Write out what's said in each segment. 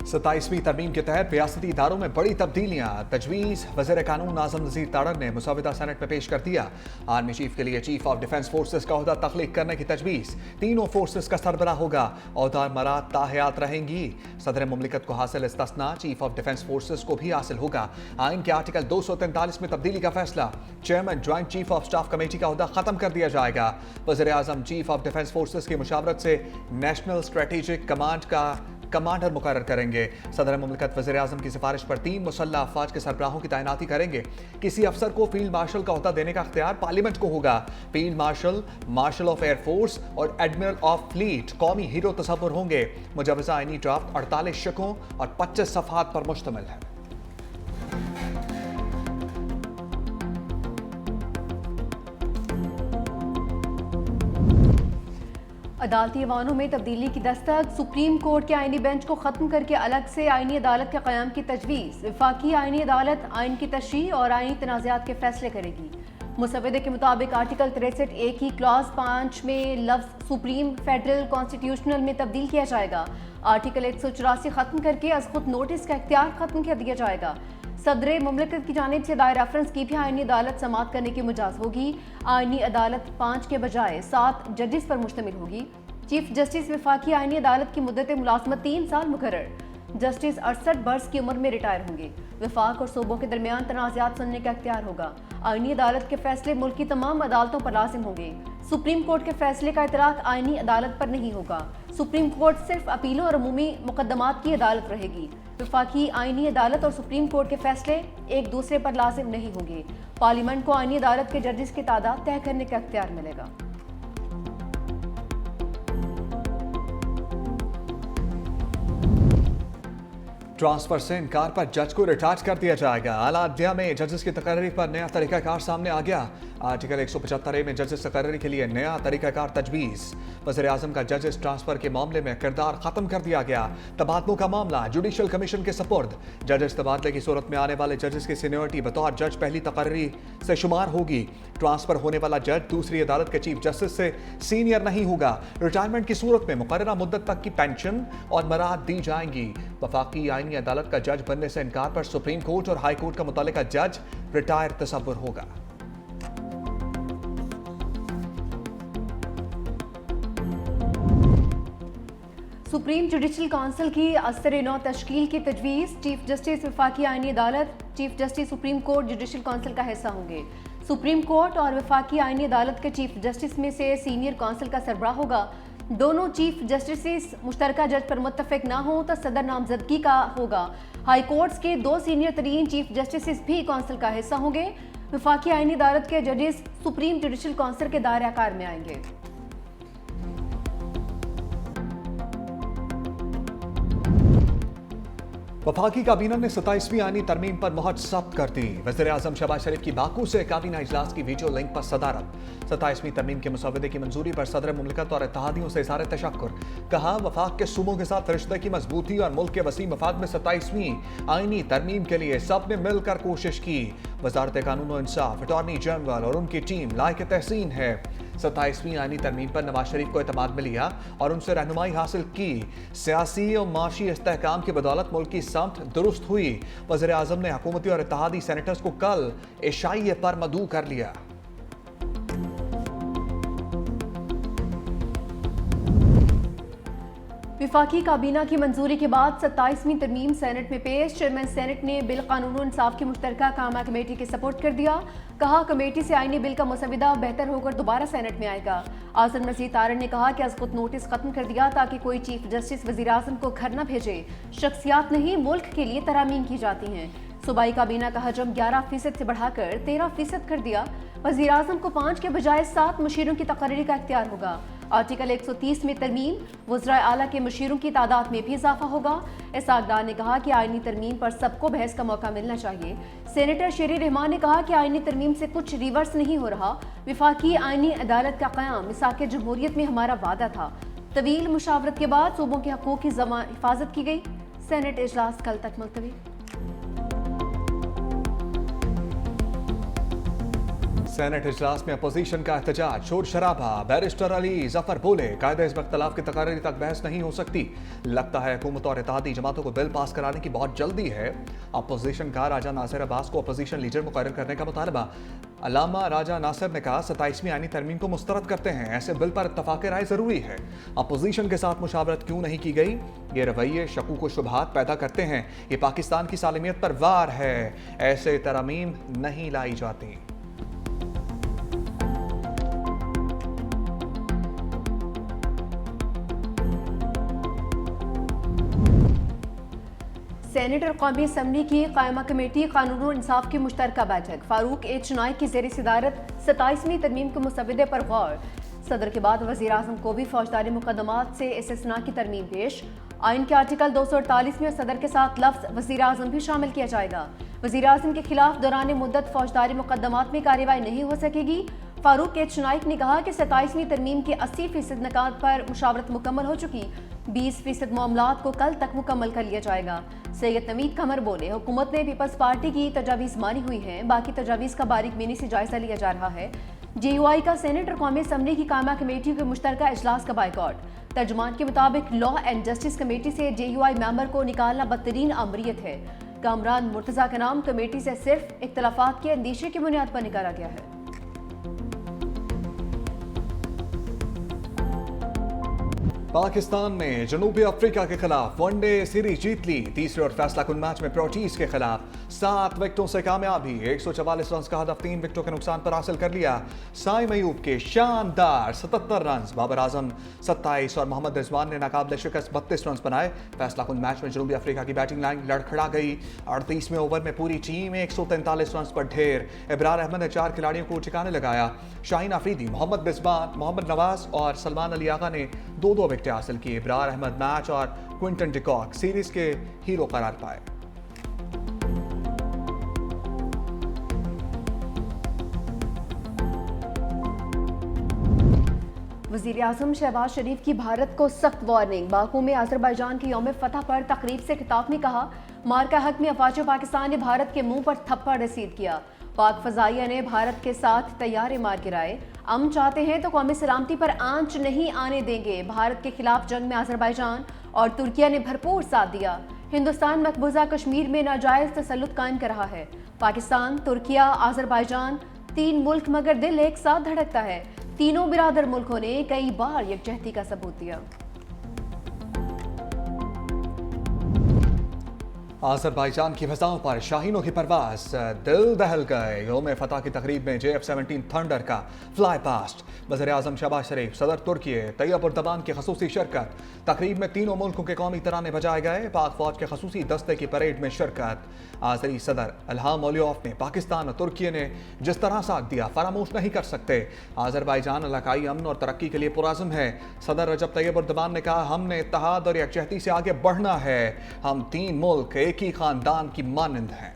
27वीं तरमीम के तहत रियासती इदारों में बड़ी तब्दीलियां। तजवीज़ वज़ीर कानून आज़म नज़ीर तारड़ ने मुसवदा सेनेट में पेश कर दिया। आर्मी चीफ के लिए चीफ ऑफ डिफेंस फोर्सेस का ओहदा तख्लीक करने की तजवीज़। तीनों फोर्सेस का सरबराह होगा। ओहदा मराद ताहयात रहेंगी। सदर मुमलिकत को हासिल इस्तिस्ना चीफ ऑफ डिफेंस फोर्सेस को भी हासिल होगा। आइन के आर्टिकल 243 में तब्दीली का फैसला। Chairman joint chief of staff committee का ओहदा खत्म कर दिया जाएगा। वज़ीर आज़म चीफ ऑफ डिफेंस फोर्सेस की मुशावरत से नेशनल स्ट्रेटेजिक कमांड का कमांडर मुकर्रर करेंगे। सदर मुमलिकत वज़ीर आज़म की सिफारिश पर 3 मुसल्लह अफवाज के सरबराहों की तैनाती करेंगे। किसी अफसर को फील्ड मार्शल का ओहदा देने का अख्तियार पार्लियामेंट को होगा। Field marshal, marshal of air force और एडमिरल ऑफ फ्लीट कौमी हीरो तस्वुर होंगे। मुजवजा आईनी ड्राफ्ट 48 शिकों और 25 सफ़हात पर मुश्तमिल है। अदालती ऐवानों में तब्दीली की दस्तक। सुप्रीम कोर्ट के आईनी बेंच को खत्म करके अलग से आईनी अदालत के क़याम की तजवीज़। वफाकी आईनी अदालत आइन की तशरीह और आईनी तनाज़ात के फैसले करेगी। मुसवदे के मुताबिक आर्टिकल 63 की क्लॉज 5 में लफ्ज़ सुप्रीम फेडरल कॉन्स्टिट्यूशनल में तब्दील किया जाएगा। आर्टिकल 184 खत्म करके अज़ खुद नोटिस का इख्तियार खत्म कर दिया जाएगा। सदर मुमलिकत की जानिब से दायर रेफरेंस की भी आईनी अदालत समाअत करने की मुजाज होगी। आईनी अदालत 5 के बजाय 7 जजेस पर मुश्तमिल होगी। चीफ जस्टिस वफाकी आईनी अदालत की मुद्दत मुलाजमत 3 साल मुकर्रर। जस्टिस 68 बरस की उम्र में रिटायर होंगे। वफाक और सूबों के दरमियान तनाज़ात सुनने का इख्तियार होगा। आईनी अदालत के फैसले मुल्क की तमाम अदालतों पर लाजिम होंगे। सुप्रीम कोर्ट के फैसले का इतलाक आईनी अदालत पर नहीं होगा। सुप्रीम कोर्ट सिर्फ अपीलों और अमूमी मुकदमात की अदालत रहेगी। वफाकी आईनी अदालत और सुप्रीम कोर्ट के फैसले एक दूसरे पर लाजिम नहीं होंगे। पार्लियामेंट को आईनी अदालत के जजेस की तादाद तय करने का इख्तियार मिलेगा। ट्रांसफर से इनकार पर जज को रिटार्ज कर दिया जाएगा। आला अदलिया में जजेस की तकर्री पर नया तरीकाकार सामने आ गया। आर्टिकल 175 में जजेस तकर्री के लिए नया तरीकाकार तजवीज़। वज़ीर आज़म का जजेस ट्रांसफर के मामले में किरदार खत्म कर दिया गया। तबादलों का मामला जुडिशल कमीशन के सपुर्द। जजेस तबादले की सूरत में आने वाले जजेस की सीनियरिटी बतौर जज पहली तकर्री से शुमार होगी। ट्रांसफर होने वाला जज दूसरी अदालत के चीफ जस्टिस से सीनियर नहीं होगा। रिटायरमेंट की सूरत में मुकर्ररा मुद्दत तक की पेंशन और मराहत दी जाएंगी। वफाकी आईनी अदालत का जज बनने से इनकार पर सुप्रीम कोर्ट और हाई कोर्ट का मुतल्लिका जज रिटायर तसव्वुर होगा। सुप्रीम जुडिशल काउंसिल की असर नौ तश्कील की तजवीज़। चीफ जस्टिस वफाकी आईनी अदालत, chief justice supreme court judicial council का हिस्सा होंगे। सुप्रीम कोर्ट और वफाकी आईनी अदालत के चीफ जस्टिस में से सीनियर काउंसिल का सरबराह होगा। दोनों चीफ जस्टिस मुश्तरका जज पर मुत्तफिक ना हो तो सदर नामजदगी का होगा। हाई कोर्ट्स के 2 सीनियर तरीन चीफ जस्टिस भी काउंसिल का हिस्सा होंगे। वफाकी आईनी अदालत के जजेस सुप्रीम जुडिशल काउंसिल के दायरे आकार में आएंगे। वफाकी काबीना ने 27वीं आईनी तरमीम पर मोहर सख्त कर दी। वज़ीर आज़म शहबाज शरीफ की बाकू से काबीना इजलास की वीडियो लिंक पर सदारत। 27वीं तरमीम के मुसवदे की मंजूरी पर सदर मुमलिकत और इत्तेहादियों से इज़हार तशक्कुर। कहा वफाक के सूबों के साथ रिश्ते की मजबूती और मुल्क के वसीम मफाद में 27वीं आईनी तरमीम के लिए सब ने मिलकर कोशिश की। वजारत कानून और इंसाफ, अटॉर्नी जनरल और उनकी टीम लायक तहसीन है। 27वीं आईनी तरमीम पर नवाज शरीफ को एतमाद में लिया और उनसे रहनुमाई हासिल की। सियासी और माशी इस्तेहकाम की बदौलत मुल्क की समत दुरुस्त हुई। वज़ीर आज़म ने हुकूमती और इत्तेहादी सेनेटर्स को कल इशाइये पर मदऊ कर लिया। विफाकी काबीना की मंजूरी के बाद 27वीं तरमीम सेनेट में पेश। चेयरमैन सेनेट ने बिल कानून इंसाफ की मुश्तरका कामा कमेटी के सपोर्ट कर दिया। कहा कमेटी से आईनी बिल का मुसविदा बेहतर होकर दोबारा सेनेट में आएगा। आज़म नज़ीर तारड़ ने कहा कि अज़ खुद नोटिस खत्म कर दिया ताकि कोई चीफ जस्टिस वज़ीर आज़म को घर न भेजे। शख्सियात नहीं मुल्क के लिए तरामीम की जाती हैं। सूबाई काबीना का हजम 11% से बढ़ाकर 13% कर दिया। वज़ीर आज़म को 5 के बजाय 7 मुशीरों की तकर्री का इख्तियार होगा। आर्टिकल 130 में तरमीम, वज़राए आला के मुशीरों की तादाद में भी इजाफा होगा। इसाक़दार ने कहा कि आईनी तरमीम पर सबको बहस का मौका मिलना चाहिए। सेनेटर शेरी रहमान ने कहा कि आईनी तरमीम से कुछ रिवर्स नहीं हो रहा। विफाकी आईनी अदालत का क़याम मिसाक़ जमहूरियत में हमारा वादा था। तवील मुशावरत के बाद सूबों के हकूक़ की हिफाजत की गई। सेनेट इजलास कल तक मुलतवी। सेनेट इजलास में अपोजिशन का एहतजाज, शोर शराबा। बैरिस्टर अली जफर बोले, कायदे इस इख्तलाफ की तकरीर तक बहस नहीं हो सकती। लगता है हुकूमत और इत्तेहादी जमातों को बिल पास कराने की बहुत जल्दी है। अपोजिशन का राजा नासिर अब्बास को अपोजिशन लीडर मुकर्रर करने का मुतालबा। अल्लामा राजा नासिर ने कहा, 27वीं आईनी तरमीम को मुस्तरद करते हैं, ऐसे बिल पर इत्तफाक राय जरूरी है। अपोजिशन के साथ मुशावरत क्यों नहीं की गई? ये रवैये शकूक व शुबहात पैदा करते हैं। ये पाकिस्तान की सालमियत पर वार है। ऐसे तरमीम नहीं लाई जाती। सेनेट और कौमी असम्बली की कायमा कमेटी कानून और इंसाफ की मुश्तरका बैठक। फारूक एच नाइक की ज़ेर सदारत 27वीं तरमीम के मुसवदे पर गौर। सदर के बाद वज़ीर आज़म को भी फौजदारी मुकदमात से इस्तिस्ना की तरमीम पेश। आइन के आर्टिकल 248 में सदर के साथ लफ्ज़ वज़ीर आज़म भी शामिल किया जाएगा। वज़ीर आज़म के खिलाफ दौरान मुद्दत फौजदारी मुकदमात में कार्रवाई नहीं हो सकेगी। फारूक एच नाइक ने कहा कि 27वीं तरमीम के 80% निकात पर मुशावरत मुकम्मल हो चुकी, 20% मामलात को कल तक मुकम्मल कर लिया जाएगा। सैयद नवीद कमर बोले, हुकूमत ने पीपल्स पार्टी की तजावीज़ मानी हुई हैं, बाकी तजावीज़ का बारीक बीनी से जायजा लिया जा रहा है। JUI का सेनेट और कौमी असम्बली की कायमा कमेटी के मुश्तरका इजलास का बाइकॉट। तर्जुमान के मुताबिक लॉ एंड जस्टिस कमेटी से JUI मेंबर को निकालना बदतरीन अमरियत है। कामरान मुर्तज़ा का नाम कमेटी से सिर्फ इख्तलाफात के अंदेशे की बुनियाद पर निकाला गया है। पाकिस्तान ने जनूबी अफ्रीका के खिलाफ वनडे सीरीज जीत ली। तीसरे और फैसला कुन मैच में प्रोटीज के खिलाफ 7 विकेटों से कामयाबी। 144 रन का हदफ 3 विकेटों के नुकसान पर हासिल कर लिया। साइम अयूब के शानदार 77 रन, बाबर आजम 27 और मोहम्मद रिजवान ने नाकाबिले शिकस्त 32 रन बनाए। फैसला कुन मैच में जनूबी अफ्रीका की बैटिंग लाइन लड़खड़ा गई। 38वें ओवर में पूरी टीम 143 रन पर ढेर। इब्रार अहमद ने 4 खिलाड़ियों को ठिकाने लगाया। शाहीन अफरीदी, मोहम्मद रिजवान, मोहम्मद नवाज और सलमान अली आगा ने 2-2 विकेट हासिल किए। इब्रार अहमद मैच और क्विंटन डिकॉक सीरीज के हीरो करार पाए। वज़ीर आज़म शहबाज शरीफ की भारत को सख्त वार्निंग। बाकू में अजरबैजान की यौम फतह पर तकरीब से खिताब में कहा, मार्का हक में अफवाज पाकिस्तान ने भारत के मुंह पर थप्पड़ रसीद किया। पाक फजाइया ने भारत के साथ तैयारे मार गिराए। हम चाहते हैं तो कौमी सलामती पर आंच नहीं आने देंगे। भारत के खिलाफ जंग में अजरबैजान और तुर्किया ने भरपूर साथ दिया। हिंदुस्तान मकबूजा कश्मीर में नाजायज तसल्लुत कायम कर रहा है। पाकिस्तान, तुर्किया, अजरबैजान 3 मुल्क मगर दिल एक साथ धड़कता है। तीनों बिरादर मुल्कों ने कई बार यकजहती का सबूत दिया। अजरबैजान की फिजाओं पर शाहीनों की परवाज, दिल दहल गए। यौम फतह की तकरीब में JF-17 थंडर का फ्लाई पास्ट। वज़ीर आज़म शहबाज शरीफ, सदर तुर्की तैयब उर्दबान की खसूसी शिरकत। तकरीब में तीनों मुल्कों के कौमी तराने बजाए गए। पाक फौज के खसूसी दस्ते की परेड में शिरकत। आज़री सदर इल्हाम अलियोफ ने पाकिस्तान और तुर्की ने जिस तरह साथ दिया फरामोश नहीं कर सकते। अजरबैजान इलाकाई अमन और तरक्की के लिए पुराज़म है। सदर रजब तैयब उर्दबान ने कहा, हमने इत्तेहाद और यकजहती से आगे बढ़ना है। हम 3 मुल्क एक ही खानदान की मानंद हैं।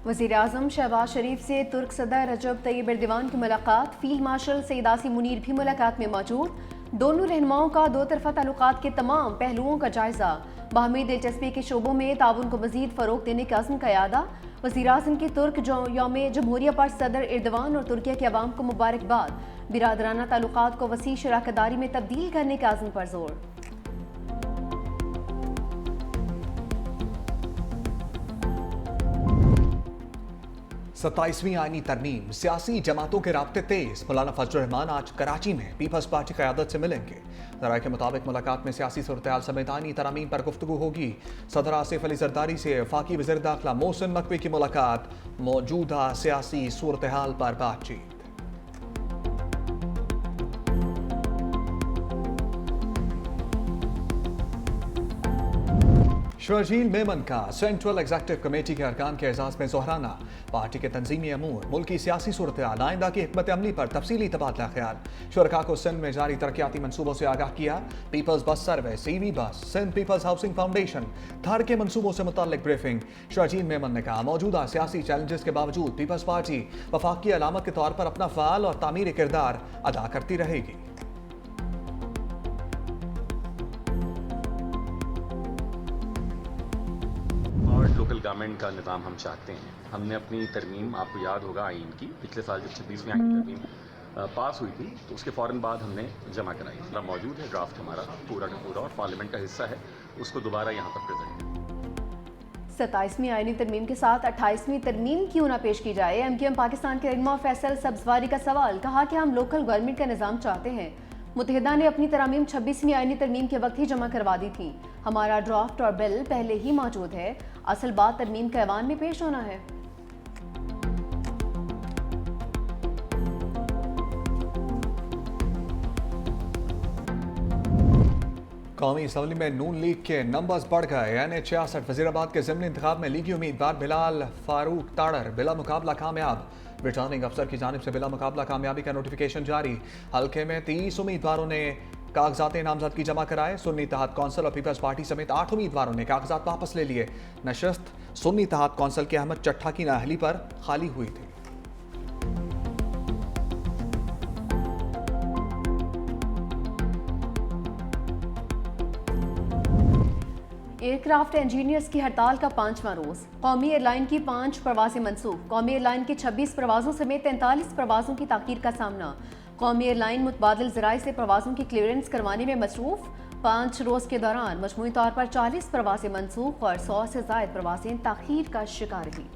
वज़ीर आज़म शहबाज शरीफ से तुर्क सदर रजब तैयब एर्दोगान की मुलाकात। फील्ड मार्शल सईद आसिम मुनीर भी मुलाकात में मौजूद। दोनों रहनुमाओं का दो तरफा ताल्लुकात के तमाम पहलुओं का जायजा। बाहमी दिलचस्पी के शोबों में ताउन को मजीद फरोग देने का अज़्म का यादा। वज़ीर आज़म की तुर्क यौम जमहूरिया पर सदर एर्दोगान और तुर्किया के अवाम को मुबारकबाद। बिरादराना ताल्लुकात को वसी शराकतदारी में तब्दील करने का अज़्म पर जोर। 27वीं आईनी तरमीम, सियासी जमातों के राब्ते तेज। मौलाना फजल रहमान आज कराची में पीपल्स पार्टी क़यादत से मिलेंगे। ज़राए के मुताबिक मुलाकात में सियासी सूरत-ए-हाल समेत आईनी तरमीम पर गुफ्तगू होगी। सदर आसिफ अली जरदारी से वफाकी वज़ीर दाखिला मोहसिन नकवी की मुलाकात। मौजूदा सियासी सूरत-ए-हाल पर बातचीत। शर्जील मेमन का सेंट्रल एग्जीक्यूटिव कमेटी के अरकान के एजाज में जोहराना। पार्टी के तंजीमी अमूर, मुल्की सियासी सूरत-ए-हाल, आइंदा की हिकमत अमली पर तफसीली तबादला ख्याल। शुरका को सिंध में जारी तरक्याती मनसूबों से आगाह किया। पीपल्स बस सर्विस, EV बस, सिंध पीपल्स हाउसिंग फाउंडेशन, थर के मनसूबों से मुताल्लिक ब्रीफिंग। शर्जील मेमन ने कहा, मौजूदा सियासी चैलेंजेस के बावजूद पीपल्स पार्टी वफाक की अलामत के तौर पर अपना फ़ाल और तामीरी किरदार अदा करती रहेगी। लोकल गवर्नमेंट का निज़ाम हम चाहते हैं। हमने अपनी तरमीम, आपको याद होगा आइन की, पिछले साल जब 26वीं आइन की तरमीम पास हुई थी तो उसके फ़ौरन बाद हमने जमा कराई। पूरा मौजूद है, ड्राफ्ट हमारा पूरा का पूरा, और पार्लियामेंट का हिस्सा है, उसको दोबारा यहाँ पर प्रेजेंट है। 27वीं आईनी तरमीम के साथ 28वीं तरमीम क्यों ना पेश की जाए? MQM पाकिस्तान के रहनुमा फैसल सब्जवारी का सवाल। कहा कि हम लोकल गवर्नमेंट का निज़ाम चाहते हैं। मुत्तहिदा ने अपनी तरामीम 26वीं आईनी तरमीम के वक्त ही जमा करवा दी थी। हमारा ड्राफ्ट और बिल पहले ही मौजूद है। असल बात तरमीम के ऐवान में पेश होना है। कौमी असम्बली में नून लीग के नंबर्स बढ़ गए। NH-66 वजीराबाद के ज़िमनी इंतखाब में लीगी उम्मीदवार बिलाल फारूक ताड़र बिला मुकाबला कामयाब। रिटर्निंग अफसर की जानिब से बिला मुकाबला कामयाबी का नोटिफिकेशन जारी। हल्के में 30 उम्मीदवारों ने कागजात नामजदगी जमा कराए। सुन्नी इत्तेहाद कौंसिल और पीपल्स पार्टी समेत 8 उम्मीदवारों ने कागजात वापस ले लिए। नशस्त सुन्नी इत्तेहाद कौंसिल के अहमद चट्ठा की नाअहली पर खाली हुई थी। एयरक्राफ्ट इंजीनियर्स की हड़ताल का 5वां रोज। कौमी एयरलाइन की 5 परवाजें मनसूख। कौमी एयरलाइन की 26 परवाजों समेत 43 परवाजों की ताकीर का सामना। कौमी एयरलाइन मुतबादिल ज़राए से परवाजों की क्लियरेंस करवाने में मसरूफ। 5 रोज के दौरान मजमूई तौर पर 40 परवाजें मनसूख और 100 से ज़ायद परवाजें ताखीर का शिकार रही।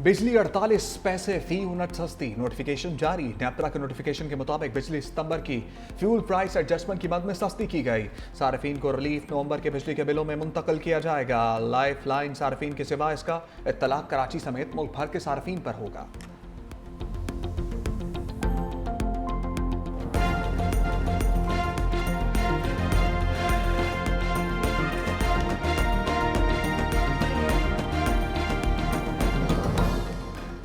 बिजली 48 पैसे फी यूनिट सस्ती। नोटिफिकेशन जारी। नेपरा के नोटिफिकेशन के मुताबिक बिजली सितंबर की फ्यूल प्राइस एडजस्टमेंट की मद में सस्ती की गई। सार्फिन को रिलीफ नवंबर के बिजली के बिलों में मुंतकिल किया जाएगा। लाइफ लाइन सार्फिन के सिवा इसका इत्तलाक कराची समेत मुल्क भर के सार्फिन पर होगा।